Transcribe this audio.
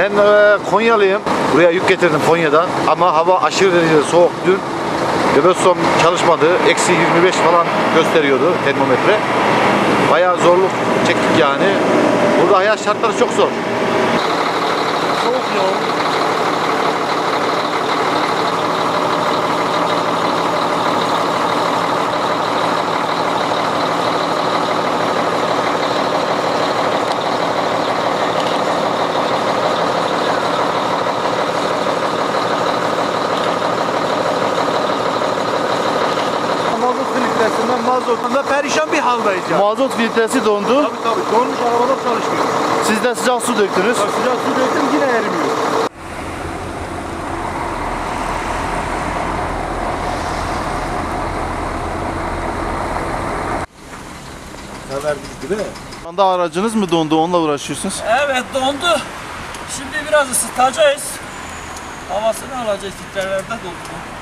Ben Konyalıyım. Buraya yük getirdim Konya'dan. Ama hava aşırı derecede soğuk dün. Debesom çalışmadı. Eksi 25 falan gösteriyordu termometre. Bayağı zorluk çektik yani. Burada hayat şartları çok zor. Soğuk ya. Mazot filtresinden mazotunda perişan bir haldayız ya. Mazot filtresi dondu. Tabii donmuş arabalar çalışmıyor. Siz de sıcak su döktünüz. Sıcak su döktüm yine erimiyor. Verdik değil mi? Şu anda aracınız mı dondu? Onunla uğraşıyorsunuz. Evet dondu. Şimdi biraz ısıtacağız. Havasını alacağız filtrelerde doldu.